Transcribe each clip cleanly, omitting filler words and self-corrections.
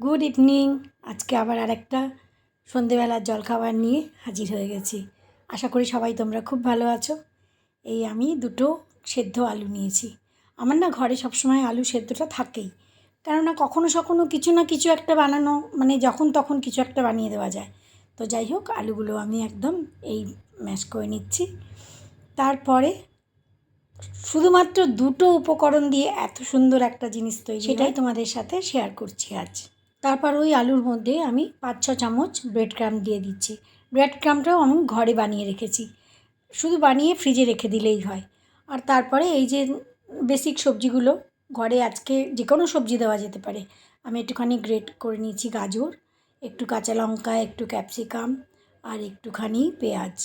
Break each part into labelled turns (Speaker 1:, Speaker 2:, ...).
Speaker 1: Good evening. আজকে আবার আরেকটা সন্ধেবেলার জলখাবার নিয়ে হাজির হয়ে গেছি। আশা করি সবাই তোমরা খুব ভালো আছো। এই আমি দুটো সেদ্ধ আলু নিয়েছি। আমার না ঘরে সবসময় আলু সেদ্ধটা থাকেই, কেননা কখনো সখনো কিছু না কিছু একটা বানানো, মানে যখন তখন কিছু একটা বানিয়ে দেওয়া যায়। তো যাই হোক, আলুগুলো আমি একদম এই ম্যাশ করে নিচ্ছি। তারপরে শুধুমাত্র দুটো উপকরণ দিয়ে এত সুন্দর একটা জিনিস তৈরি, সেটাই তোমাদের সাথে শেয়ার করছি আজ। তারপর ওই আলুর মধ্যে আমি 5-6 চামচ ব্রেড ক্রাম্ব দিয়ে দিচ্ছি। ব্রেড ক্রাম্বটাও আমি ঘরে বানিয়ে রেখেছি, শুধু বানিয়ে ফ্রিজে রেখে দিলেই হয়। আর তারপরে এই যে বেসিক সবজিগুলো, ঘরে আজকে যে কোনো সবজি দেওয়া যেতে পারে। আমি একটুখানি গ্রেট করে নিয়েছি গাজর, একটু কাঁচা লঙ্কা, একটু ক্যাপসিকাম আর একটুখানি পেঁয়াজ।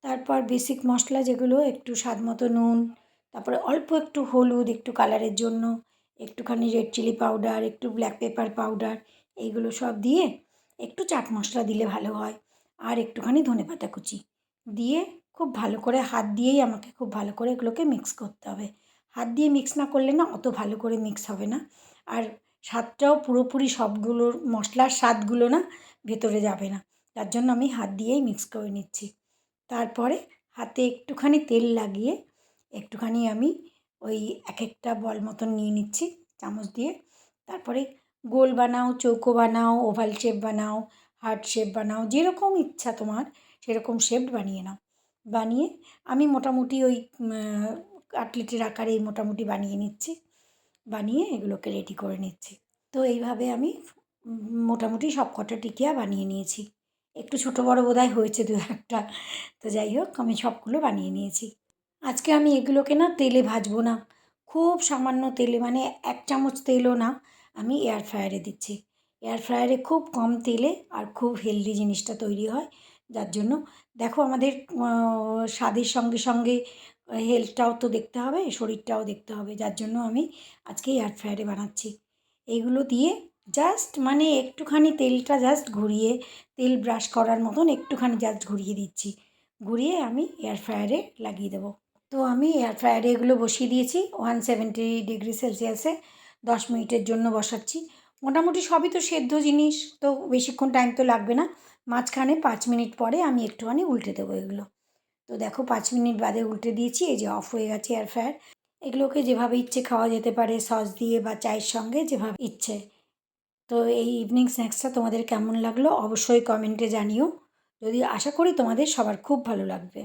Speaker 1: তারপর বেসিক মশলা যেগুলো, একটু স্বাদ মতো নুন, তারপরে অল্প একটু হলুদ, একটু কালারের জন্য একটুখানি রেড চিলি পাউডার, একটু ব্ল্যাক পেপার পাউডার, এইগুলো সব দিয়ে একটু চাট মশলা দিলে ভালো হয়, আর একটুখানি ধনেপাতা কুচি দিয়ে খুব ভালো করে হাত দিয়েই আমাকে খুব ভালো করে এগুলোকে মিক্স করতে হবে। হাত দিয়ে মিক্স না করলে না অত ভালো করে মিক্স হবে না, আর স্বাদটাও পুরোপুরি সবগুলোর মশলার স্বাদগুলো না ভেতরে যাবে না। তার জন্য আমি হাত দিয়েই মিক্স করে নিচ্ছি। তারপরে হাতে একটুখানি তেল লাগিয়ে একটুখানি আমি ওই এক একটা বল মতন নিয়ে নিচ্ছি চামচ দিয়ে। তারপরে গোল বানাও, চৌকো বানাও, ওভাল শেপ বানাও, হার্ট শেপ বানাও, যেরকম ইচ্ছা তোমার সেরকম শেপ বানিয়ে নাও। বানিয়ে আমি মোটামুটি ওই কাটলেটের আকারেই মোটামুটি বানিয়ে নিচ্ছি। বানিয়ে এগুলোকে রেডি করে নিচ্ছি। তো এইভাবে আমি মোটামুটি সব কটা টিকিয়া বানিয়ে নিয়েছি। একটু ছোটো বড়ো বোধহয় হয়েছে দু একটা। তো যাই হোক, আমি সবগুলো বানিয়ে নিয়েছি। আজকে আমি এগুলোকে না তেলে ভাজবো না, খুব সামান্য তেলে, মানে 1 চামচ তেলও না, আমি এয়ার ফ্রায়ারে দিচ্ছি। এয়ার ফ্রায়ারে খুব কম তেলে আর খুব হেলদি জিনিসটা তৈরি হয়। যার জন্য দেখো, আমাদের স্বাদের সঙ্গে সঙ্গে হেলথটাও তো দেখতে হবে, শরীরটাও দেখতে হবে। যার জন্য আমি আজকে এয়ার ফ্রায়ারে বানাচ্ছি। এইগুলো দিয়ে জাস্ট মানে একটুখানি তেলটা জাস্ট ঘুরিয়ে, তেল ব্রাশ করার মতন একটুখানি জাস্ট ঘুরিয়ে দিচ্ছি। ঘুরিয়ে আমি এয়ার ফ্রায়ারে লাগিয়ে দেবো। তো আমি এয়ার ফ্রায়ারে এগুলো বসিয়ে দিয়েছি 170°C 10 মিনিটের জন্য বসাচ্ছি। মোটামুটি সবই তো সেদ্ধ জিনিস, তো বেশিক্ষণ টাইম তো লাগবে না। মাঝখানে 5 মিনিট পরে আমি একটুখানি উল্টে দেবো এগুলো। তো দেখো 5 মিনিট বাদে উল্টে দিয়েছি, এই যে অফ হয়ে গেছে এয়ার ফ্রায়ার। এগুলোকে যেভাবে ইচ্ছে খাওয়া যেতে পারে, সস দিয়ে বা চায়ের সঙ্গে যেভাবে ইচ্ছে। তো এই ইভিনিং স্ন্যাক্সটা তোমাদের কেমন লাগলো অবশ্যই কমেন্টে জানিও। যদি আশা করি তোমাদের সবার খুব ভালো লাগবে।